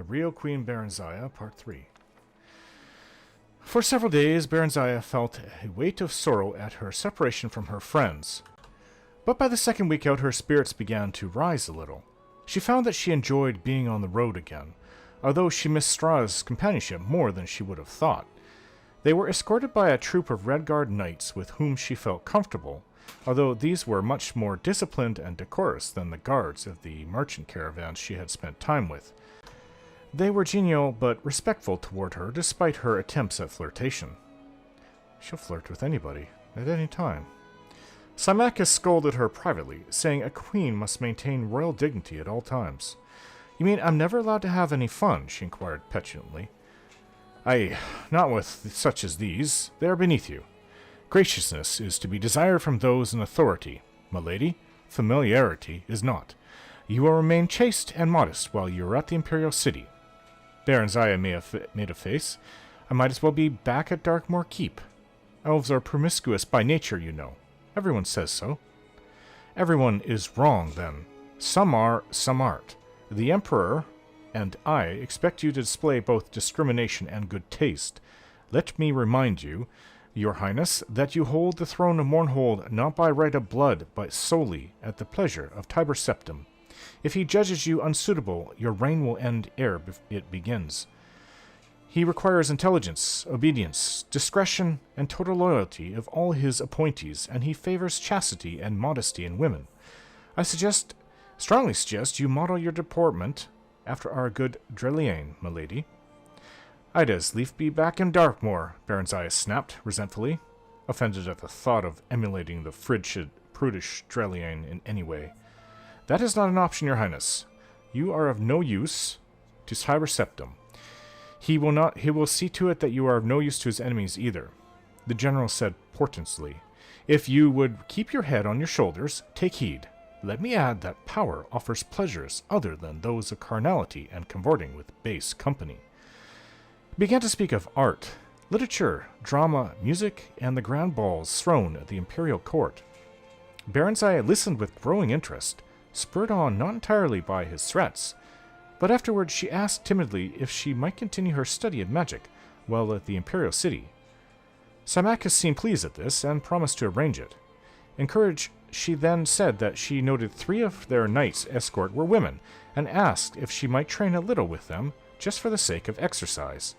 Real Queen Barenziah, Part 3. For several days, Barenziah felt a weight of sorrow at her separation from her friends. But by the second week out, her spirits began to rise a little. She found that she enjoyed being on the road again, although she missed Stra's companionship more than she would have thought. They were escorted by a troop of Red Guard knights with whom she felt comfortable, although these were much more disciplined and decorous than the guards of the merchant caravans she had spent time with. They were genial but respectful toward her despite her attempts at flirtation. She'll flirt with anybody, at any time. Symmachus scolded her privately, saying a queen must maintain royal dignity at all times. "You mean I'm never allowed to have any fun?" she inquired petulantly. "Aye, not with such as these. They are beneath you. Graciousness is to be desired from those in authority, my lady. Familiarity is not. You will remain chaste and modest while you are at the imperial city." Barenziah made a face. "I might as well be back at Darkmoor Keep. Elves are promiscuous by nature, you know. Everyone says so." "Everyone is wrong, then. Some are, some aren't. The Emperor and I expect you to display both discrimination and good taste. Let me remind you, Your Highness, that you hold the throne of Mournhold not by right of blood, but solely at the pleasure of Tiber Septim. If he judges you unsuitable, your reign will end ere it begins. He requires intelligence, obedience, discretion, and total loyalty of all his appointees, and he favors chastity and modesty in women. I strongly suggest you model your deportment after our good Dreliane, my lady." "I'd as lief be back in Darkmoor," Barenziah snapped resentfully, offended at the thought of emulating the frigid, prudish Dreliane in any way. "That is not an option, Your Highness. You are of no use to Tiber Septim. He will see to it that you are of no use to his enemies either." The general said portentously, "If you would keep your head on your shoulders, take heed. Let me add that power offers pleasures other than those of carnality and cavorting with base company." He began to speak of art, literature, drama, music, and the grand balls thrown at the imperial court. Barenziah listened with growing interest, spurred on not entirely by his threats, but afterwards she asked timidly if she might continue her study of magic while at the imperial city. Symmachus seemed pleased at this and promised to arrange it. Encouraged, she then said that she noted 3 of their knights' escort were women, and asked if she might train a little with them, just for the sake of exercise.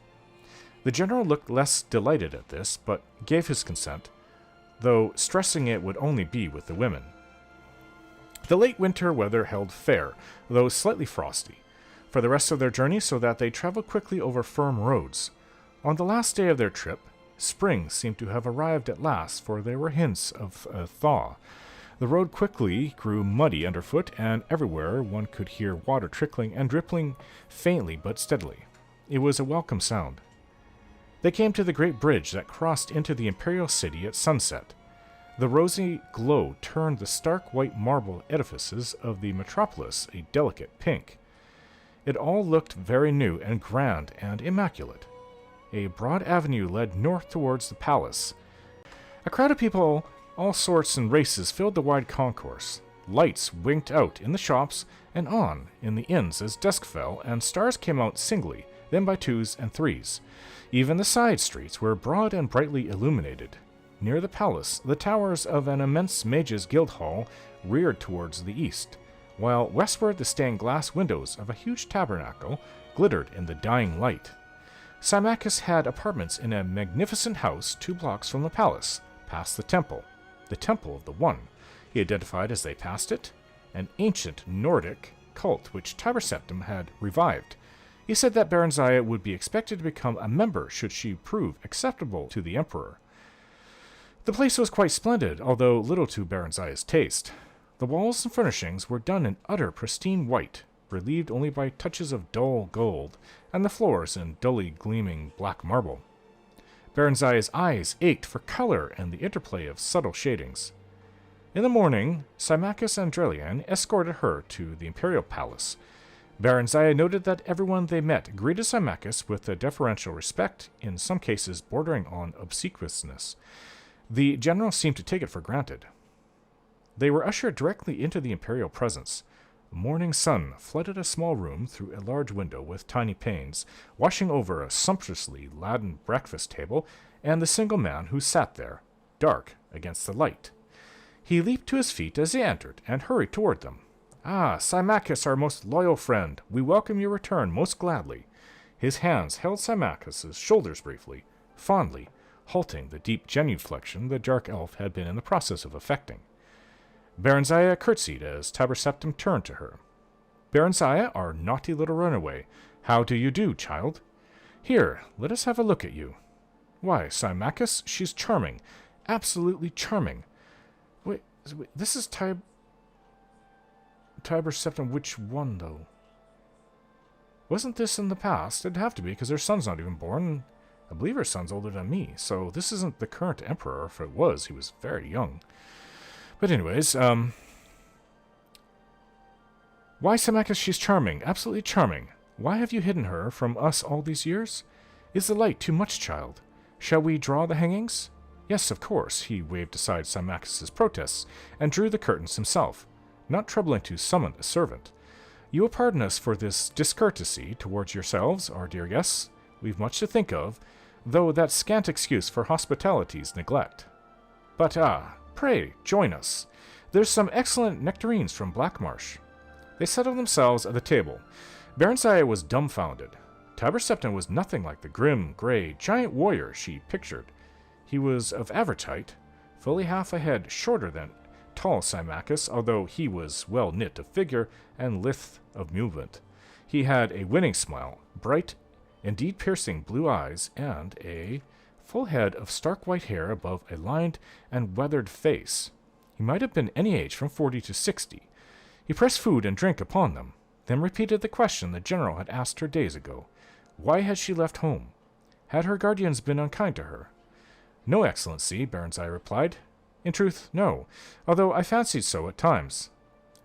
The general looked less delighted at this, but gave his consent, though stressing it would only be with the women. The late winter weather held fair, though slightly frosty, for the rest of their journey, so that they traveled quickly over firm roads. On the last day of their trip, spring seemed to have arrived at last, for there were hints of a thaw. The road quickly grew muddy underfoot, and everywhere one could hear water trickling and dripping faintly but steadily. It was a welcome sound. They came to the great bridge that crossed into the imperial city at sunset. The rosy glow turned the stark white marble edifices of the metropolis a delicate pink. It all looked very new and grand and immaculate. A broad avenue led north towards the palace. A crowd of people, all sorts and races, filled the wide concourse. Lights winked out in the shops and on in the inns as dusk fell, and stars came out singly, then by 2s and 3s. Even the side streets were broad and brightly illuminated. Near the palace, the towers of an immense mage's guild hall reared towards the east, while westward the stained glass windows of a huge tabernacle glittered in the dying light. Symmachus had apartments in a magnificent house 2 blocks from the palace, past the temple of the One, he identified as they passed it, an ancient Nordic cult which Tiber Septim had revived. He said that Barenziah would be expected to become a member should she prove acceptable to the Emperor. The place was quite splendid, although little to Barenziah's taste. The walls and furnishings were done in utter pristine white, relieved only by touches of dull gold, and the floors in dully gleaming black marble. Barenziah's eyes ached for color and the interplay of subtle shadings. In the morning, Symmachus and Dreliane escorted her to the imperial palace. Barenziah noted that everyone they met greeted Symmachus with a deferential respect, in some cases bordering on obsequiousness. The general seemed to take it for granted. They were ushered directly into the imperial presence. morning sun flooded a small room through a large window with tiny panes, washing over a sumptuously laden breakfast table and the single man who sat there, dark against the light. He leaped to his feet as he entered and hurried toward them. "Ah, Symmachus, our most loyal friend, we welcome your return most gladly." His hands held Symmachus's shoulders briefly, fondly, halting the deep genuflection the dark elf had been in the process of effecting. Barenziah curtsied as Tiber Septim turned to her. "Barenziah, our naughty little runaway, how do you do, child? Here, let us have a look at you. Why, Symmachus, she's charming, absolutely charming. Wait, this is Tiber Septim. Which one, though? Wasn't this in the past? It'd have to be, because her son's not even born. I believe her son's older than me, so this isn't the current emperor. If it was, he was very young. But anyways, why, Symmachus, she's charming, absolutely charming. Why have you hidden her from us all these years? Is the light too much, child? Shall we draw the hangings? Yes, of course. He waved aside Symmachus's protests and drew the curtains himself, not troubling to summon a servant. You will pardon us for this discourtesy towards yourselves, our dear guests. We've much to think of, though that's scant excuse for hospitality's neglect. But pray, join us. There's some excellent nectarines from Blackmarsh. They settled themselves at the table. Barenziah was dumbfounded. Tiber Septim was nothing like the grim, gray, giant warrior she pictured. He was of average height, fully half a head shorter than tall Symmachus, although he was well knit of figure and lithe of movement. He had a winning smile, bright, indeed piercing blue eyes, and a full head of stark white hair above a lined and weathered face. He might have been any age from 40 to 60. He pressed food and drink upon them, then repeated the question the general had asked her days ago. Why had she left home? Had her guardians been unkind to her? No, Excellency, Barenziah replied. In truth, no, although I fancied so at times.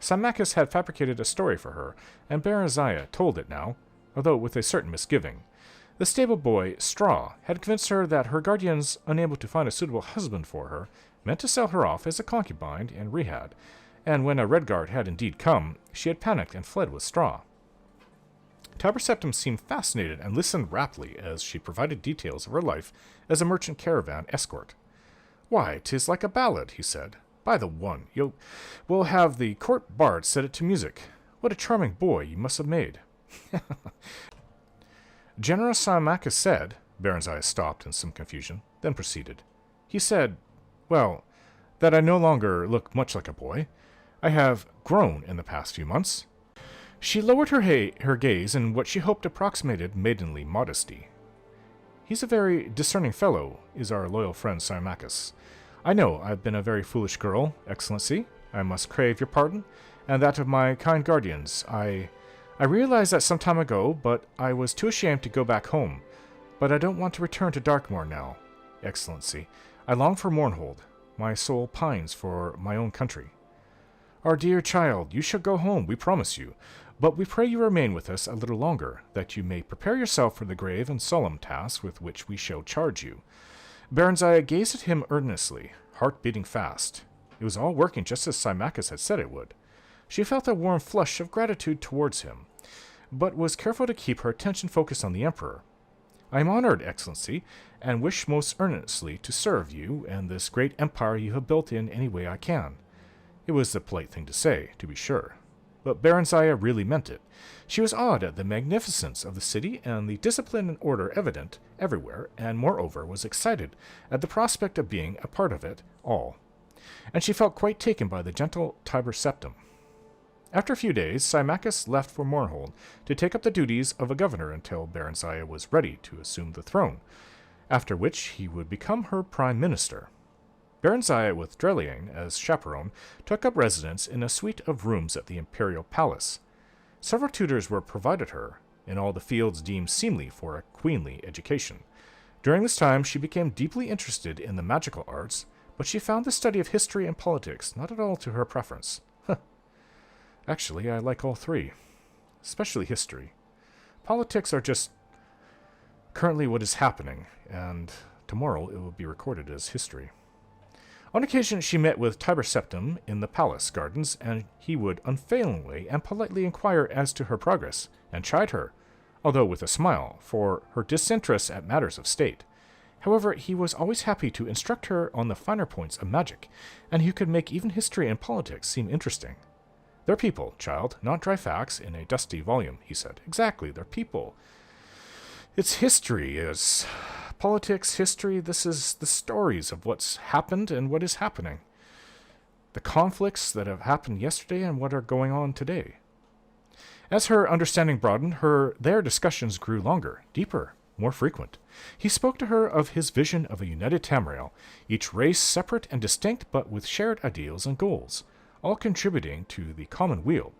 Symmachus had fabricated a story for her, and Barenziah told it now, although with a certain misgiving. The stable boy, Straw, had convinced her that her guardians, unable to find a suitable husband for her, meant to sell her off as a concubine in Rehad, and when a Redguard had indeed come, she had panicked and fled with Straw. Tiber Septim seemed fascinated and listened raptly as she provided details of her life as a merchant caravan escort. Why, 'tis like a ballad, he said. By the one, we'll have the court bard set it to music. What a charming boy you must have made. General Symmachus said, Barenziah stopped in some confusion, then proceeded. He said, well, that I no longer look much like a boy. I have grown in the past few months. She lowered her gaze in what she hoped approximated maidenly modesty. He's a very discerning fellow, is our loyal friend Symmachus. I know I've been a very foolish girl, Excellency. I must crave your pardon, and that of my kind guardians. I realized that some time ago, but I was too ashamed to go back home. But I don't want to return to Darkmoor now, Excellency. I long for Mournhold. My soul pines for my own country. Our dear child, you shall go home, we promise you. But we pray you remain with us a little longer, that you may prepare yourself for the grave and solemn task with which we shall charge you. Barenziah gazed at him earnestly, heart beating fast. It was all working just as Symmachus had said it would. She felt a warm flush of gratitude towards him, but was careful to keep her attention focused on the Emperor. I am honored, Excellency, and wish most earnestly to serve you and this great empire you have built in any way I can. It was the polite thing to say, to be sure. But Barenziah really meant it. She was awed at the magnificence of the city and the discipline and order evident everywhere, and moreover was excited at the prospect of being a part of it all. And she felt quite taken by the gentle Tiber Septim. After a few days, Symmachus left for Mournhold to take up the duties of a governor until Barenziah was ready to assume the throne, after which he would become her prime minister. Barenziah, with Dreliane as chaperone, took up residence in a suite of rooms at the imperial palace. Several tutors were provided her, in all the fields deemed seemly for a queenly education. During this time she became deeply interested in the magical arts, but she found the study of history and politics not at all to her preference. Actually, I like all three, especially history. Politics are just currently what is happening, and tomorrow it will be recorded as history. On occasion, she met with Tiber Septim in the palace gardens, and he would unfailingly and politely inquire as to her progress, and chide her, although with a smile, for her disinterest at matters of state. However, he was always happy to instruct her on the finer points of magic, and he could make even history and politics seem interesting. "They're people, child, not dry facts in a dusty volume," he said. "Exactly, they're people. It's history, is politics, history. This is the stories of what's happened and what is happening. The conflicts that have happened yesterday and what are going on today." As her understanding broadened, their discussions grew longer, deeper, more frequent. He spoke to her of his vision of a united Tamriel, each race separate and distinct but with shared ideals and goals, all contributing to the common weal.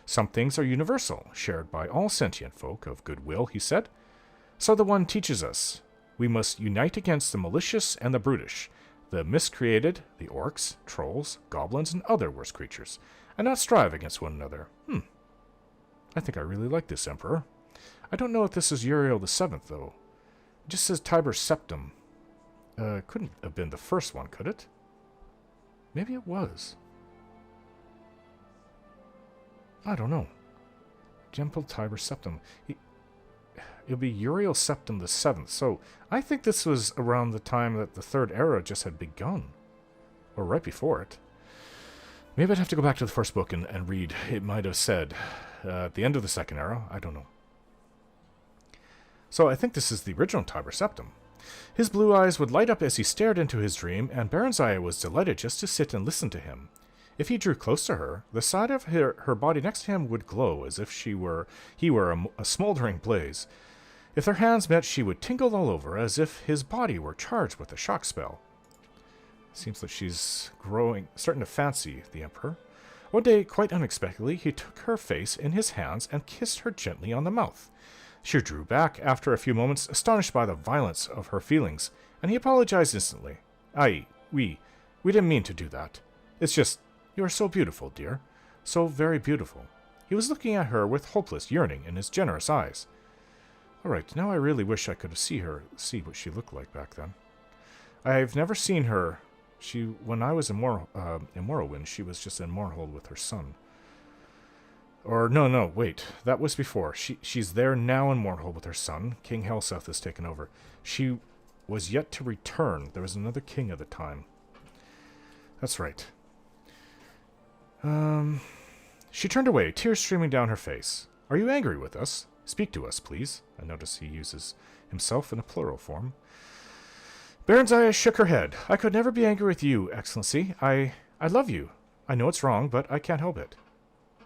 "Some things are universal, shared by all sentient folk of good will," he said. "So the one teaches us. We must unite against the malicious and the brutish, the miscreated, the orcs, trolls, goblins, and other worse creatures, and not strive against one another." I think I really like this Emperor. I don't know if this is Uriel the Seventh, though. It just says Tiber Septim. Couldn't have been the first one, could it? Maybe it was. I don't know. Temple Tiber Septim. It'll be Uriel Septim the Seventh. So I think this was around the time that the Third Era just had begun. Or right before it. Maybe I'd have to go back to the first book and read. It might have said at the end of the Second Era. I don't know. So I think this is the original Tiber Septim. His blue eyes would light up as he stared into his dream, and Barenziah was delighted just to sit and listen to him. If he drew close to her, the side of her body next to him would glow as if he were a smoldering blaze. If their hands met, she would tingle all over, as if his body were charged with a shock spell. Seems like she's starting to fancy the Emperor. One day, quite unexpectedly, he took her face in his hands and kissed her gently on the mouth. She drew back after a few moments, astonished by the violence of her feelings, and he apologized instantly. We didn't mean to do that. It's just, you are so beautiful, dear. So very beautiful." He was looking at her with hopeless yearning in his generous eyes. All right, now I really wish I could see what she looked like back then. I've never seen her. When I was in Morrowind, she was just in Mournhold with her son. Or no, wait, that was before. She's there now in Mournhold with her son. King Helseth has taken over. She was yet to return. There was another king at the time. That's right. She turned away, tears streaming down her face. "Are you angry with us? Speak to us, please." I notice he uses himself in a plural form. Barenziah shook her head. "I could never be angry with you, Excellency. I love you. I know it's wrong, but I can't help it."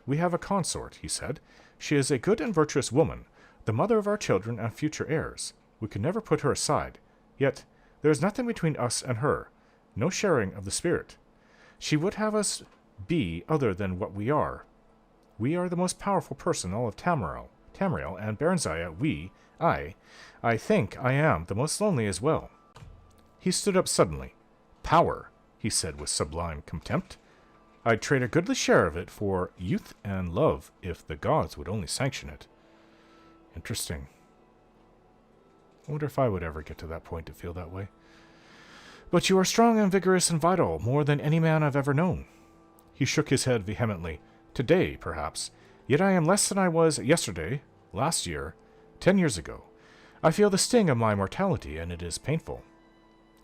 "We have a consort," he said. "She is a good and virtuous woman, the mother of our children and future heirs. We could never put her aside. Yet there is nothing between us and her, no sharing of the spirit. She would have us be other than what we are. We are the most powerful person in all of Tamriel, and Barenziah, I think I am the most lonely as well." He stood up suddenly. "Power," he said with sublime contempt. "I'd trade a goodly share of it for youth and love if the gods would only sanction it." Interesting. I wonder if I would ever get to that point to feel that way. "But you are strong and vigorous and vital, more than any man I've ever known." He shook his head vehemently. "Today, perhaps. Yet I am less than I was yesterday, last year, 10 years ago. I feel the sting of my mortality, and it is painful."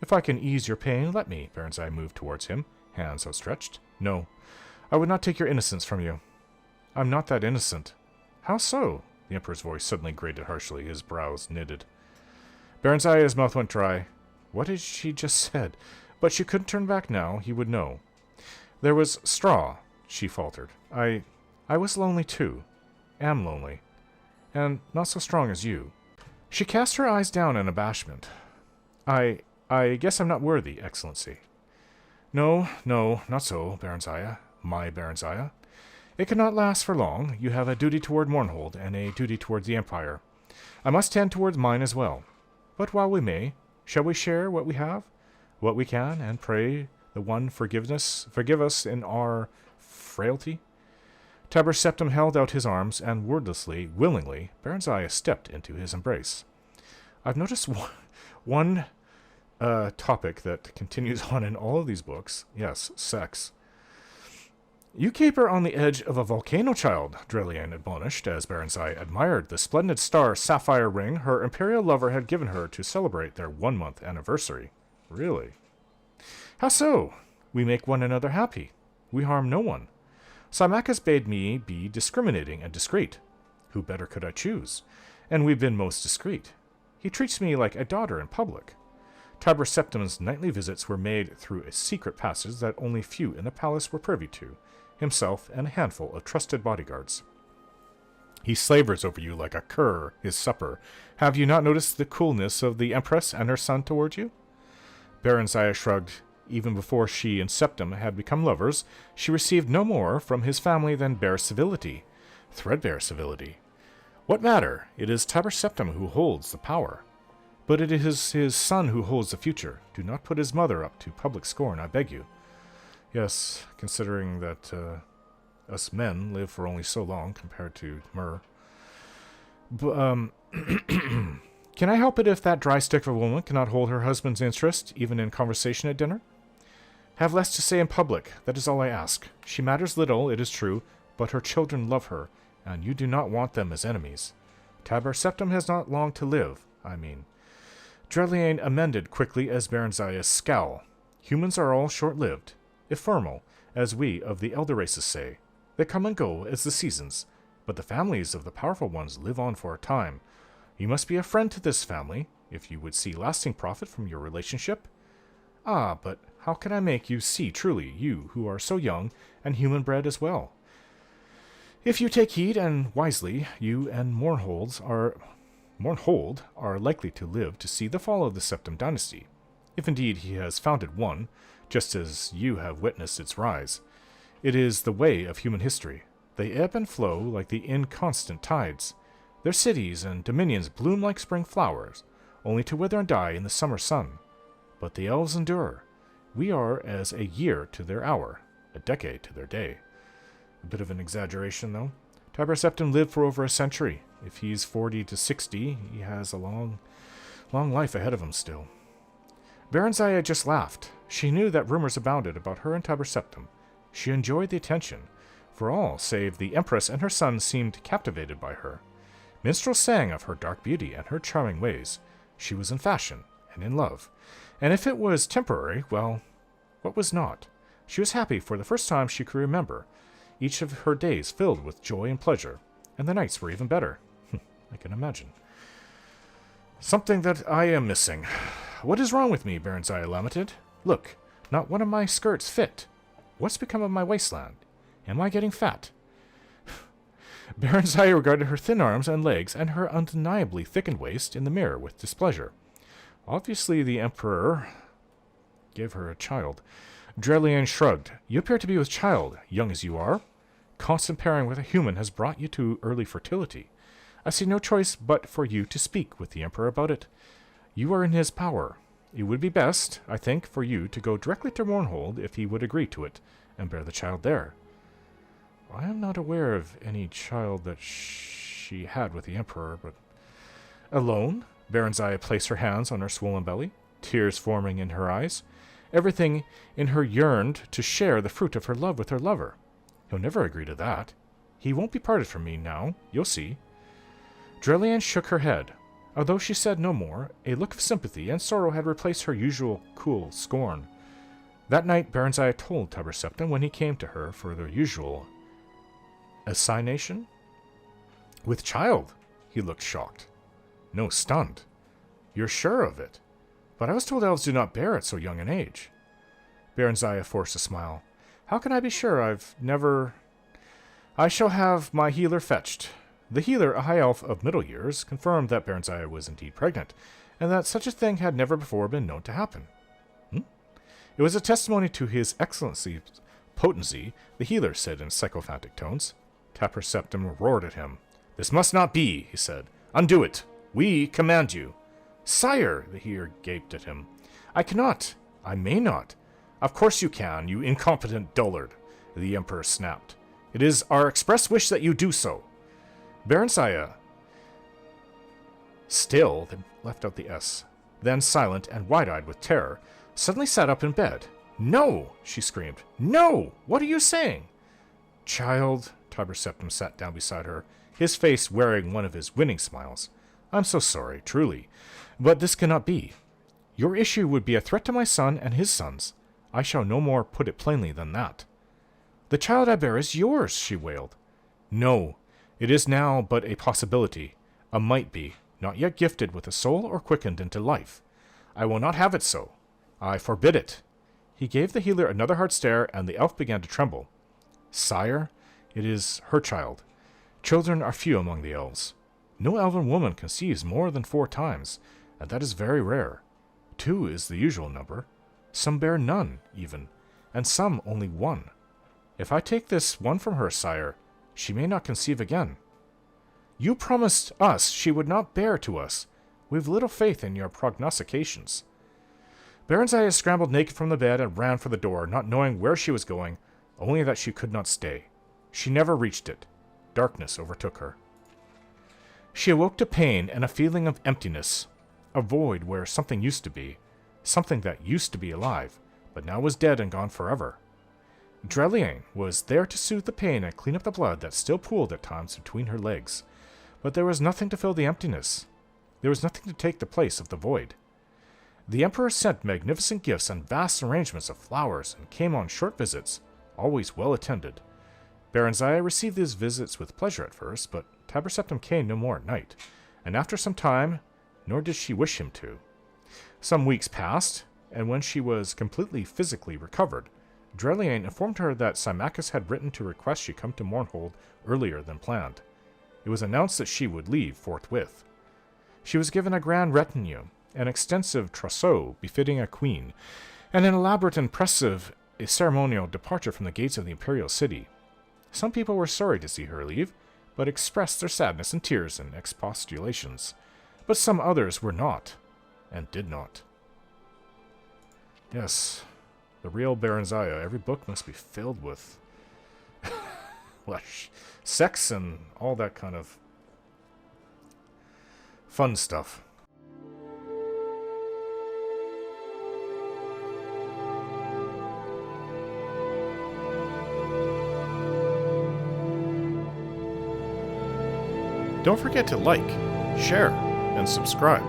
"If I can ease your pain, let me." Barenziah moved towards him, hands outstretched. "No, I would not take your innocence from you." "I'm not that innocent." "How so?" The Emperor's voice suddenly grated harshly, his brows knitted. Barenziah's mouth went dry. What had she just said? But she couldn't turn back now. He would know. "There was straw," she faltered. I was lonely too. Am lonely. And not so strong as you." She cast her eyes down in abashment. I guess I'm not worthy, Excellency." No, not so, Barenziah. My Barenziah. It cannot last for long. You have a duty toward Mournhold, and a duty toward the Empire. I must tend towards mine as well. But while we may, shall we share what we have, what we can, and pray the one forgive us in our frailty?" Tiber Septim held out his arms, and wordlessly, willingly, Barenziah stepped into his embrace. I've noticed one topic that continues on in all of these books. Yes, sex. You keep her on the edge of a volcano, child, Dreliane admonished, as Barenziah admired the splendid star sapphire ring her imperial lover had given her to celebrate their 1-month anniversary. Really? How so? We make one another happy. We harm no one. Symmachus bade me be discriminating and discreet. Who better could I choose? And we've been most discreet. He treats me like a daughter in public. Tiber Septim's nightly visits were made through a secret passage that only few in the palace were privy to, himself and a handful of trusted bodyguards. He slavers over you like a cur his supper. Have you not noticed the coolness of the Empress and her son toward you? Barenziah shrugged. Even before she and Septim had become lovers, she received no more from his family than bare civility. Threadbare civility. What matter? It is Tiber Septim who holds the power. But it is his son who holds the future. Do not put his mother up to public scorn, I beg you. Yes, considering that us men live for only so long compared to Myr. Can I help it if that dry stick of a woman cannot hold her husband's interest, even in conversation at dinner? Have less to say in public, that is all I ask. She matters little, it is true, but her children love her, and you do not want them as enemies. Tiber Septim has not long to live, I mean. Dreliane amended quickly as Barenziah's scowl. Humans are all short-lived, ephemeral, as we of the elder races say. They come and go as the seasons, but the families of the powerful ones live on for a time. You must be a friend to this family, if you would see lasting profit from your relationship. Ah, but how can I make you see truly, you who are so young and human-bred as well? If you take heed and wisely, you and Mournhold are likely to live to see the fall of the Septim dynasty, if indeed he has founded one, just as you have witnessed its rise. It is the way of human history. They ebb and flow like the inconstant tides. Their cities and dominions bloom like spring flowers, only to wither and die in the summer sun. But the elves endure. We are as a year to their hour, a decade to their day. A bit of an exaggeration, though. Tiber Septim lived for over a century. If he's 40 to 60, he has a long life ahead of him still. Barenziah just laughed. She knew that rumors abounded about her and Tiber Septim. She enjoyed the attention, for all save the Empress and her son seemed captivated by her. Minstrels sang of her dark beauty and her charming ways. She was in fashion and in love. And if it was temporary, well, what was not? She was happy for the first time she could remember, each of her days filled with joy and pleasure, and the nights were even better. I can imagine. Something that I am missing. What is wrong with me? Barenziah lamented. Look, not one of my skirts fit. What's become of my waistland? Am I getting fat? Barenziah regarded her thin arms and legs and her undeniably thickened waist in the mirror with displeasure. Obviously the Emperor gave her a child. Dreliane shrugged. You appear to be with child, young as you are. Constant pairing with a human has brought you to early fertility. I see no choice but for you to speak with the Emperor about it. You are in his power. It would be best, I think, for you to go directly to Mournhold if he would agree to it, and bear the child there. I am not aware of any child that she had with the Emperor, but... Alone? Barenziah placed her hands on her swollen belly, tears forming in her eyes. Everything in her yearned to share the fruit of her love with her lover. He'll never agree to that. He won't be parted from me now, you'll see. Dreliane shook her head. Although she said no more, a look of sympathy and sorrow had replaced her usual cool scorn. That night Barenziah told Tiber Septim when he came to her for their usual assignation. With child? He looked shocked. No, stunned. You're sure of it? But I was told elves do not bear at so young an age. Barenziah forced a smile. How can I be sure? I shall have my healer fetched. The healer, a high elf of middle years, confirmed that Barenziah was indeed pregnant, and that such a thing had never before been known to happen. It was a testimony to his excellency's potency, the healer said in sycophantic tones. Tiber Septim roared at him. This must not be, he said. Undo it. We command you. Sire, the healer gaped at him. I cannot. I may not. Of course you can, you incompetent dullard, the Emperor snapped. It is our express wish that you do so. Barenziah. Still, they left out the S. then silent and wide-eyed with terror, suddenly sat up in bed. "No!" she screamed. "No! What are you saying?" "Child," Tiber Septim sat down beside her, his face wearing one of his winning smiles. "I'm so sorry, truly, but this cannot be. Your issue would be a threat to my son and his sons. I shall no more put it plainly than that." "The child I bear is yours," she wailed. "No, it is now but a possibility, a might be, not yet gifted with a soul or quickened into life. I will not have it so. I forbid it." He gave the healer another hard stare, and the elf began to tremble. "Sire, it is her child. Children are few among the elves. No elven woman conceives more than 4 times, and that is very rare. 2 is the usual number. Some bear none, even, and some only 1. If I take this one from her, sire, she may not conceive again." "You promised us she would not bear to us. We've little faith in your prognostications." Barenziah scrambled naked from the bed and ran for the door, not knowing where she was going, only that she could not stay. She never reached it. Darkness overtook her. She awoke to pain and a feeling of emptiness, a void where something used to be, something that used to be alive, but now was dead and gone forever. Dreliane was there to soothe the pain and clean up the blood that still pooled at times between her legs, but there was nothing to fill the emptiness. There was nothing to take the place of the void. The Emperor sent magnificent gifts and vast arrangements of flowers and came on short visits, always well attended. Barenziah received these visits with pleasure at first, but Tiber Septim came no more at night, and after some time, nor did she wish him to. Some weeks passed, and when she was completely physically recovered, Dreliane informed her that Symmachus had written to request she come to Mournhold earlier than planned. It was announced that she would leave forthwith. She was given a grand retinue, an extensive trousseau befitting a queen, and an elaborate and impressive ceremonial departure from the gates of the imperial city. Some people were sorry to see her leave, but expressed their sadness in tears and expostulations. But some others were not, and did not. Yes, the real Barenziah. Every book must be filled with sex and all that kind of fun stuff. Don't forget to like, share, and subscribe.